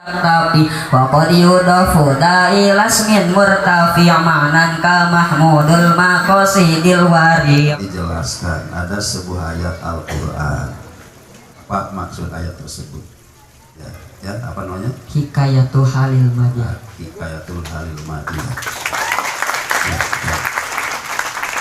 tapi waqad yudafu da'ilas min murtafi' ma'nan ka mahmudul maqasidil wari. Dijelaskan ada sebuah ayat Al-Quran. Apa maksud ayat tersebut? Ya, apa namanya? Hikayatul halil madiyah. Hikayatul halil madiyah. Ya.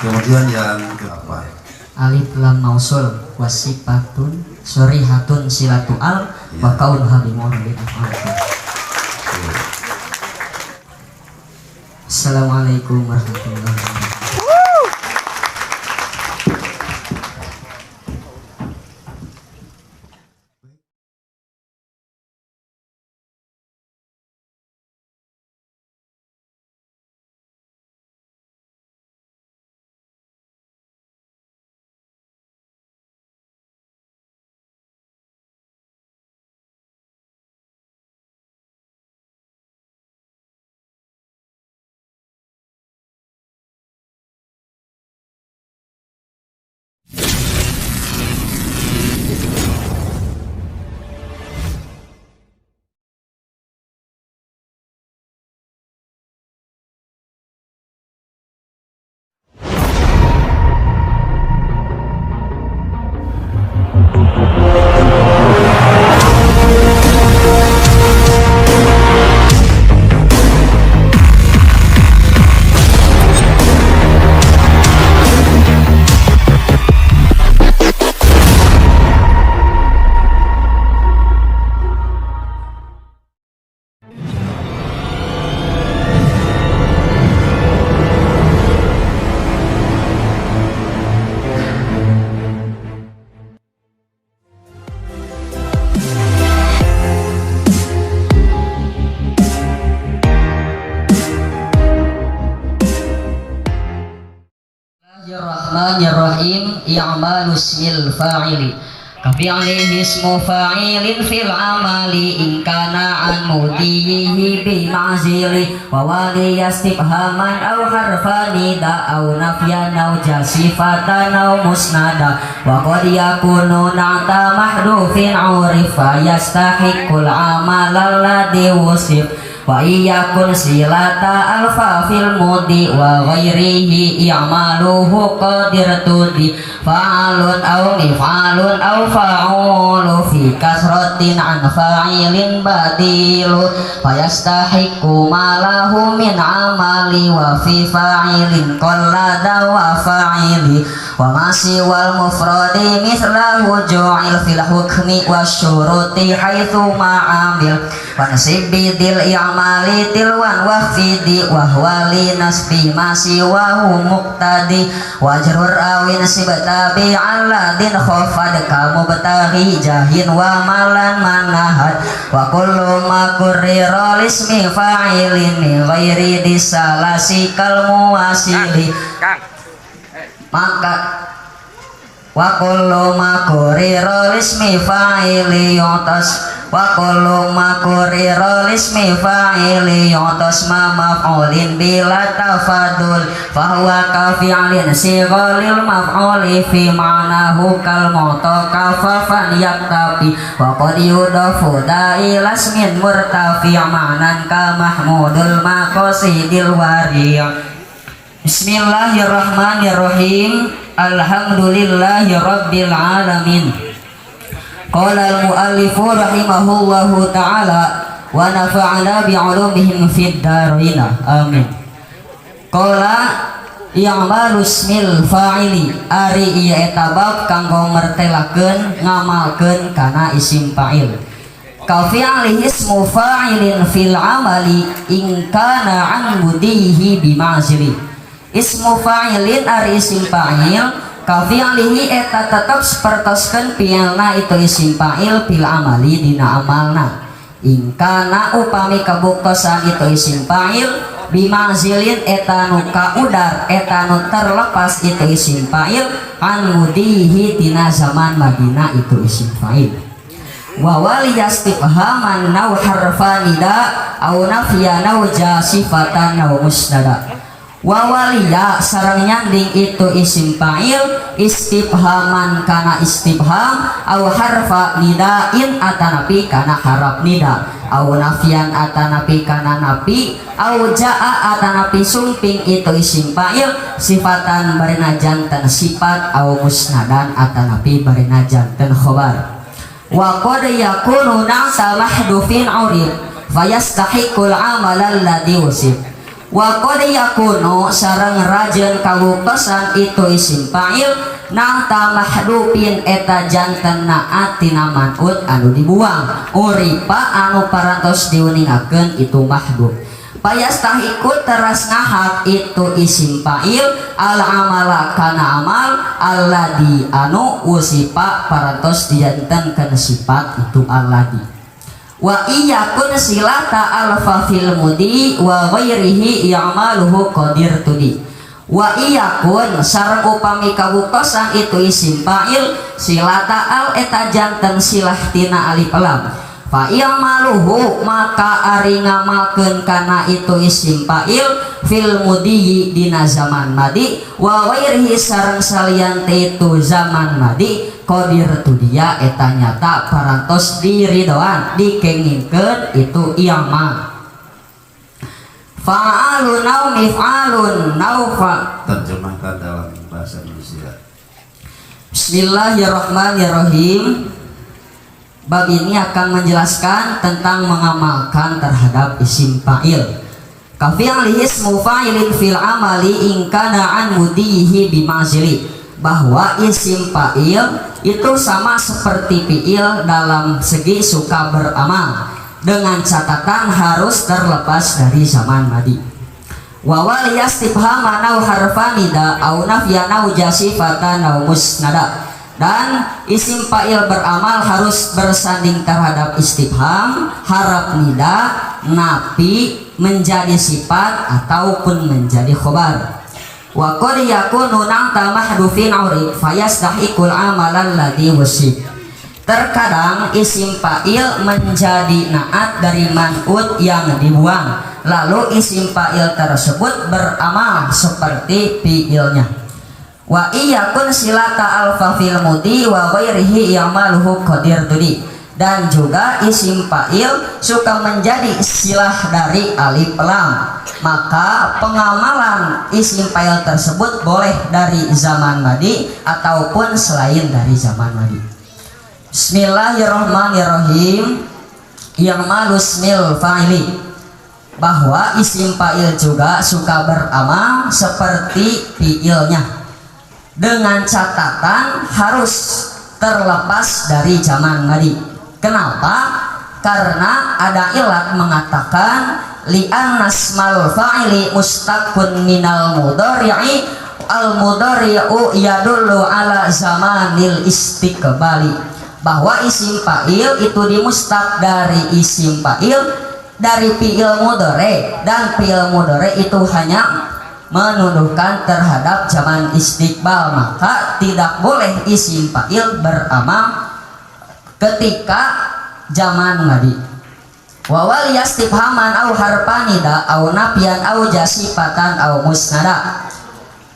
Kemudian yang keempat, Alif lam mausul wasifatun syarihatun silatu al wa kaun halimul lil afal. Assalamualaikum warahmatullahi wabarakatuh. Bismillahirrahmanirrahim. I'malu ismil fa'ili kafi'lihi ismu fa'ilin fil amali in kana an mudiyihi bi ma'zili wa wali yastifhaman aw harfa nida aw nafyan aw jasifatan aw musnada wa qad yakunu na'ta mahdufin urifa yastahiqul amal alladhi wusif wa iyakun silata alfa fil mudi wa ghairihi i'maluhu qadir tudi fa'alun aw mif'alun aw fa'ulu fi kasratin an fa'ilin badilu fayastahiqu malahu min amali wa fi fa'ilin qallada wa fa'ili wa masi wal mufradi mithlahu ju'il fil hukmi wasyuruti haitsu ma'amil wa nasibbi dil i'mali tilwan wahfidi wa huwa li nasbi masi wa hu muqtadi wajrur awin sibtabi alladin khafad kamu betaghi jahin wa malan manahat wa kullu ma qurrira lismi fa'ilin min ghairi disalasi kal muwasili maka wa kullu ma qurrira lismi fa'ili yutas wa kullu ma qurrira lismi fa'ili yutas ma maf'ulin bila tafadul fa huwa ka fi'lin sighalil maf'uli fi ma'nahu kal mutaqaffafan yaktabi wa qad yudafu da'ilas min murtafi' ma'nan ka mahmudul maqasidil wari. Bismillahirrahmanirrahim. Alhamdulillahi rabbil alamin. Qala al-muallifu rahimahullahu ta'ala wa nafa'ana bi'ulumihim fid dharain. Amin. Qala i'malu ismil fa'ili ari ieu eta bab kanggo mertelakeun ngamalkeun kana isim fa'il. Ka fi'lihi ismu fa'ilin fil amali in kana an mudihi bima'zili. Ismu fa'ilin ari isim fa'il ka fi'lihi eta tetep sapertoskeun fi'ilna itu isim fa'il fil amali dina amalna. In kana upami kabuktosan itu isim fa'il bima'zilin eta nu kaudar eta nu terlepas itu isim fa'il an mudihi dina zaman madina itu isim fa'il. Wa wali yastifhaman naw harfanida aw nafyan aw jasifatan aw musnada Wawaliya sareng nyanding itu isim fa'il istifhaman kana istifham au harfa nidain atanapi kana harap nida au nafian atanapi kana napi au jaa atanapi sumping itu isim fa'il sifatan barina janten sifat au musnadan atanapi barina janten khobar. Wa qad yakunu na'sa mahdufin urib fayastahiqul amal alladhi usib. Wa qad yakunu sareng rajeun kawukosan itu isim fa'il na'ta mahdufin eta janten naat tina man'ut anu dibuang uripa anu parantos diuningakeun itu mahduf. Payastahiqu teras ngahak itu isim fa'il al amala kana amal alladhi anu usipa parantos dijantenkeun sifat itu alladhi. Wa iyakun silata alfa fil mudi wa ghairihi ya'maluhu qadir tudi. Wa iyakun sareng upami kawukosan itu isim fa'il silata al eta janten silah tina alif lam fa ya'maluhu maka ari ngamalkeun kana itu isim fa'il fil mudi dina zaman madi wa ghairihi sareng salian itu zaman madi qadir tu dia eta nyata parantos diridoan dikengingkeun itu iyamal. Fa'alun au mif'alun naufa. Terjemahkan dalam bahasa Indonesia. Bismillahirrahmanirrahim. Bab ini akan menjelaskan tentang mengamalkan terhadap isim fa'il. Kafi'lihi ismu fa'ilin fil amali in kana an mudihi bimazili. Bahwa isim fa'il itu sama seperti fi'il dalam segi suka beramal dengan catatan harus terlepas dari zaman madi. Wa wal yastifhaman au harfanida au nafyan au jasifatan au musnada. Dan isim fa'il beramal harus bersanding terhadap istifham, harap nida, nafi, menjadi sifat ataupun menjadi khobar. Wa qad yakunu na'ta mahdufin urib fayastahiqul amal alladhi wasif. Terkadang isim fa'il menjadi naat dari man'ut yang dibuang, lalu isim fa'il tersebut beramal seperti fi'ilnya. Wa iyakun silata alfa fil mudi wa ghairihi ya'maluhu qadir tudi. Dan juga isim fa'il suka menjadi silah dari alif lam, maka pengamalan isim fa'il tersebut boleh dari zaman madi ataupun selain dari zaman madi. Bismillahirrahmanirrahim. Yang malusmil fa'ili, bahwa isim fa'il juga suka beramal seperti fi'ilnya dengan catatan harus terlepas dari zaman madi. Kenapa? Karena ada ilat mengatakan li'anna asmal fa'ili mustaqun minal mudhari'i al mudhari'u yadullu ala zamanil istiqbali, bahwa isim fa'il itu dimustaq dari isim fa'il dari fi'il mudhari, dan fi'il mudhari itu hanya menuduhkan terhadap zaman istiqbal, maka tidak boleh isim fa'il beramal ketika zaman madi. Wa wal yastifhaman au harfanida au nafian au jasifatan au musnada.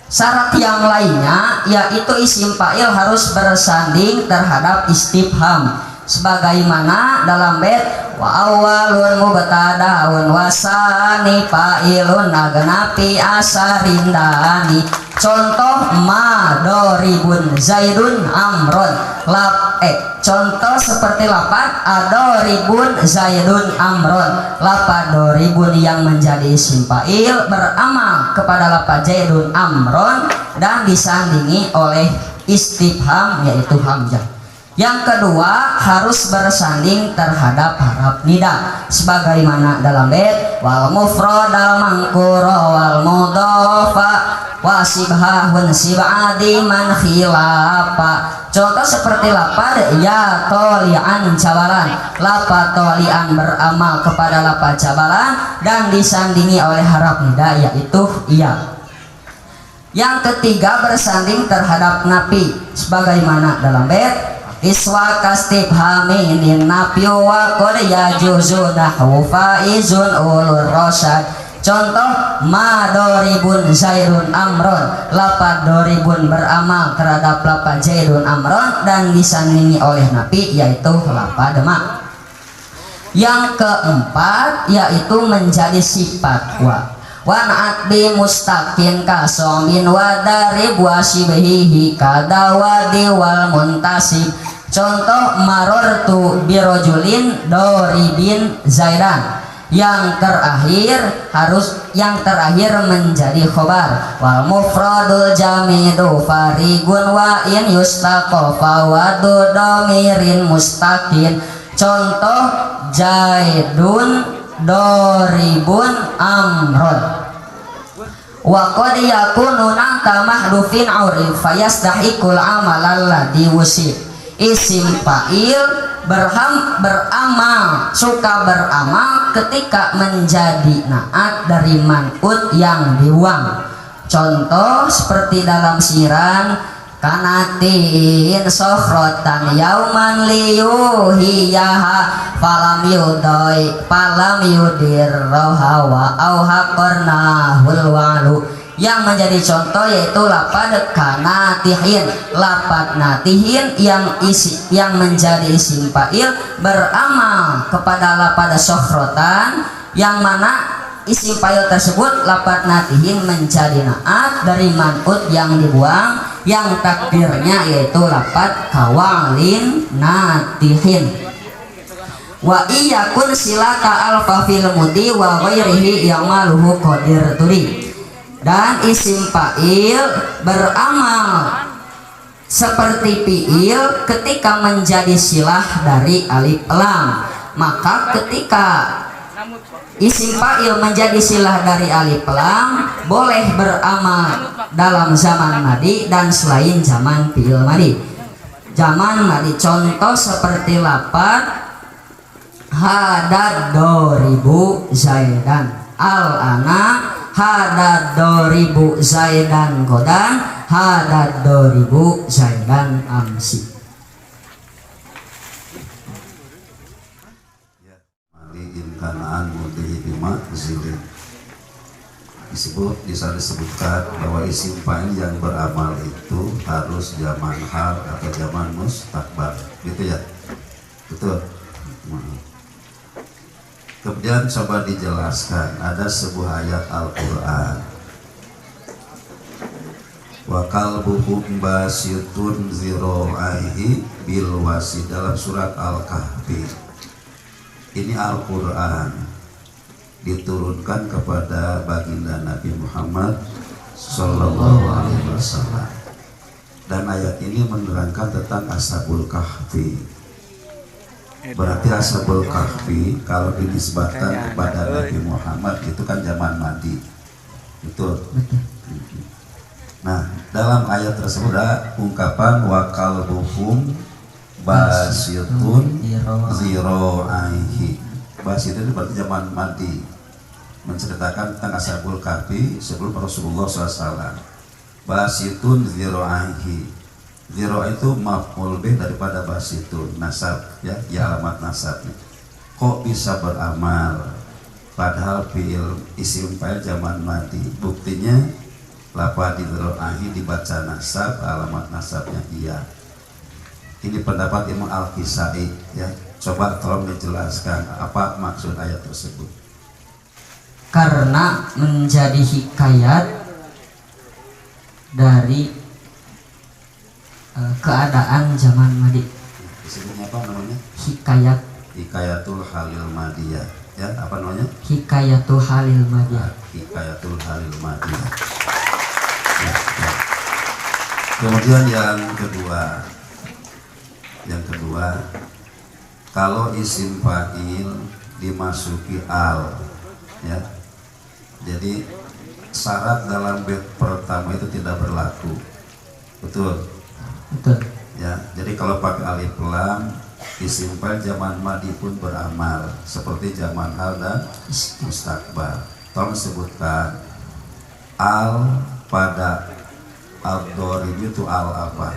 Syarat yang lainnya yaitu isim fa'il harus bersanding terhadap istifham, sebagaimana dalam bait wa awalun mubtadaun wasani fa'ilun agnapi asarindani. Contoh ma doribun zaidun amron contoh seperti lapan adoribun zaidun amron. Lapan doribun yang menjadi isim fa'il beramal kepada lapan zaidun amron dan disandingi oleh istifham yaitu hamzah. Yang kedua harus bersanding terhadap harap nida, sebagaimana dalam bait wal mufradal mangkura wal mudhafa wasibhahun sibadi man khilafa. Contoh seperti lapad ya tolian jabalan. Lapad tolian beramal kepada lapad jabalan dan disandingi oleh harap nida yaitu iya. Yang ketiga bersanding terhadap nafi, sebagaimana dalam bait iswa kastifhamin nafiu wa qad yajuzu nahwu faizun ulur rasyad. Contoh ma doribun zairun amron, lapad doribun beramal terhadap lapad zairun amron dan disandingi oleh Nabi yaitu lapad ma. Yang keempat yaitu menjadi sifat wa naat bi mustaqin kasomin wa darib wa shibhihi kadawadi wal muntasib. Contoh marortu birojulin doribin zairan. Yang terakhir menjadi khobar. Wal mufradul jamidu farigun wa in yustaqafa wa domirin mustaqin. Contoh jaidun doribun amron. Wa qad yakunu naka mahdufin urif fayastahikul amal alladhi wusif. Isim fa'il beramal, suka beramal ketika menjadi naat dari man'ut yang dibuang. Contoh seperti dalam siran kanatin sokhrotan yauman liyuhiyaha falam yudir roha wa auha qarnahul walu. Yang menjadi contoh yaitu lapad kanatihin, lapad natihin yang menjadi isim fa'il beramal kepada lapad sokhrotan, yang mana isim fa'il tersebut lapad natihin menjadi naat dari man'ut yang dibuang, yang takdirnya yaitu lapad kawalin natihin. Wa iyakun silaka alfa fil mudi wa ghairihi yamaluhu qadir tuli. Dan isim fa'il beramal seperti fi'il ketika menjadi silah dari alif lam. Maka ketika isim fa'il menjadi silah dari alif lam boleh beramal dalam zaman madi dan selain zaman fi'il madi. Zaman madi contoh seperti lapad hadad doribu zaidan al-ana, hadad doribu zaidan godan, hadad doribu zaidan amsi. Maliin kanaan mudhi bima zilin. Disebutkan bahwa isim fa'il yang beramal itu harus zaman hal atau zaman mustaqbal, gitu ya, betul. Kemudian coba dijelaskan, ada sebuah ayat Al-Quran, wa kalbuhum basyitun zira'aihi bil wasi, dalam surat Al-Kahfi. Ini Al-Quran diturunkan kepada baginda Nabi Muhammad Sallallahu Alaihi Wasallam, dan ayat ini menerangkan tentang Ashabul Kahfi. Berarti Ashabul Kahfi kalau dinisbatkan kepada Nabi Muhammad itu kan zaman madi, betul. Nah, dalam ayat tersebut ada ungkapan wa kalbuhum basyitun zira'aihi. Basyitun itu berarti zaman madi, menceritakan tentang Ashabul Kahfi sebelum Rasulullah SAW. Basyitun zira'aihi, ziro itu maf'ul bih daripada basyitun, nasab ya, alamat nasabnya. Kok bisa beramal padahal fi'il isim fa'il zaman madi? Buktinya lafadz zira'aihi dibaca nasab, alamat nasabnya iya. Ini pendapat Imam Al-Kisai ya. Coba tolong dijelaskan apa maksud ayat tersebut. Karena menjadi hikayat dari keadaan zaman madi. Disebutnya apa namanya? Hikayatul halil madiyah. Ya, apa namanya? Hikayatul halil madiyah. Hikayatul halil madiyah. Ya, ya. Kemudian yang kedua, kalau isim fa'il dimasuki al, ya, jadi syarat dalam bait pertama itu tidak berlaku, betul. Betul. Ya, jadi kalau pakai alif lam, isim fa'il zaman madi pun beramal seperti zaman hal dan mustaqbal. Tolong sebutkan al pada al-dorib itu al apa?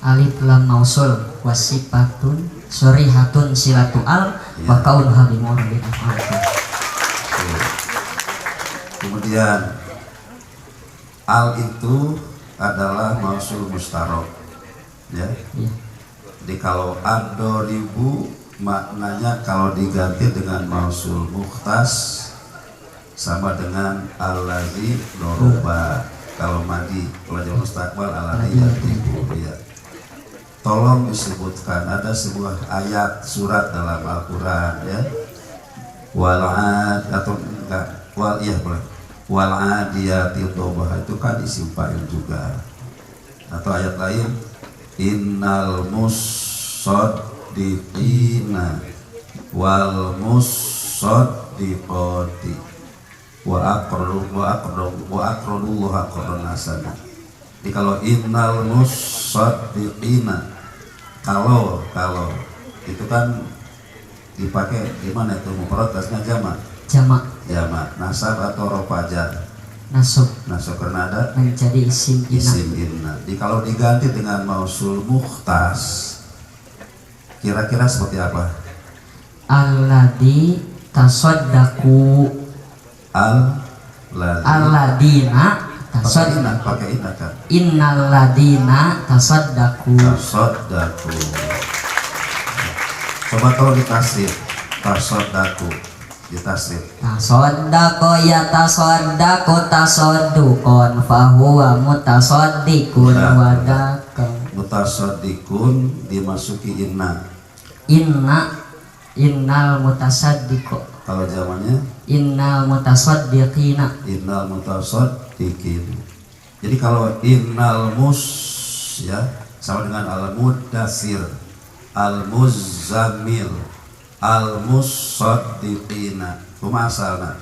Alif lam mausul wasifatun sorihatun silatu al wa kaunha bimurabin af'al. Kemudian al itu adalah mausul mustarok, ya. Iya. Jadi kalau ad-doribu maknanya kalau diganti dengan mausul mukhtas sama dengan allazi doroba. Kalau madi pelajar mustaqbal allazi yadribu, ya. Tolong disebutkan ada sebuah ayat surat dalam Al-Quran, ya. Wal'ad atau enggak wal iya boleh wal'adiyati dhabha, itu kan isim fa'il juga. Atau ayat lain innal musaddiqina wal musaddiqati wa aqradullaha qardan hasana. Jadi kalau innal musaddiqina, kalau itu kan dipakai di mana itu mufrad tasnya jamak nasab atau rofajar Nasab karena ada menjadi isim inna. Jadi kalau diganti dengan mausul mukhtas kira-kira seperti apa? Alladzi tasaddaqu alladina tasaddaqu pakai inna kan? innal ladina tasaddaqu. Coba kalau ditasrif tasaddaqu ditasrif. Tasaddaqo ya tasaddaqu tasadduqan fahuwa mutasaddiqun wadaka. Mutasaddiqun dimasuki inna. Innal mutasaddiqo. Kalau zamannya Innal mutasaddiqina. innal mutasaddiqin. Jadi kalau innal ya sama dengan al mudassir, al muzammil, al musaddiqina. Cuma asalnya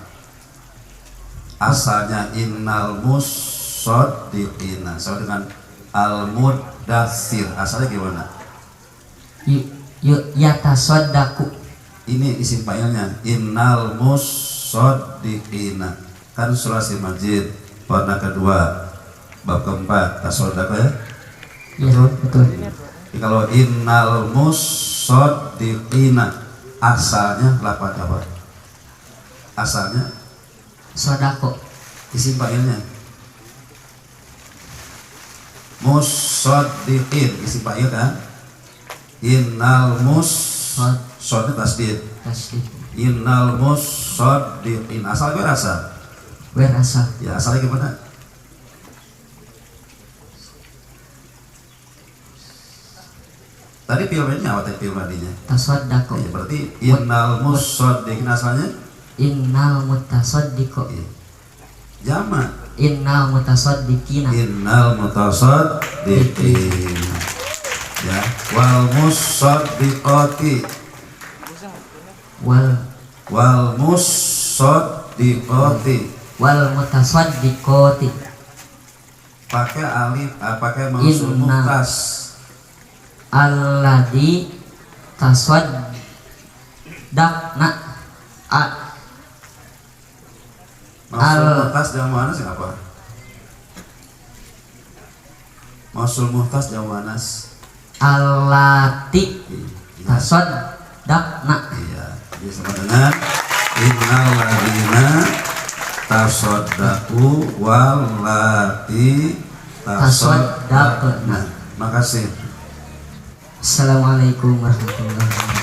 innal musaddiqina sama dengan al mudassir. Asalnya gimana? Ya tasaddaqu. Ini isim fa'ilnya innal musaddiqina. Kan sulasi majid warna kedua bab keempat tasaddaq, ya? Iya, betul. Jadi kalau innal musaddiqina asalnya lapan apa? Asalnya Sodako. isim fa'ilnya musaddiqin, isim fa'il kan? Innal musaddiqin tasdid. Innal musaddiqin asal berasa. Ya asalnya gimana? Tadi filmnya apa tadi filmnya? Tasaddaqo. Ya, berarti innal musaddiqin asalnya Innal mutasaddiqo. Jamak. Innal mutasaddiqina. Innal mutasaddiqin. Ya, wal musaddiqati. Wal musaddiqati. Wal mutasaddiqati. Pakai alif, pakai mausul mukhtas. Alladzi tasaddaqna. Mausul mukhtas jamak muannas apa? Mausul mukhtas jamak muannas. Allati tasaddaqna. Iya, jadi sama dengan innal ladzina tasaddaqu wallati tasaddaqna. Makasih. Assalamualaikum warahmatullahi wabarakatuh.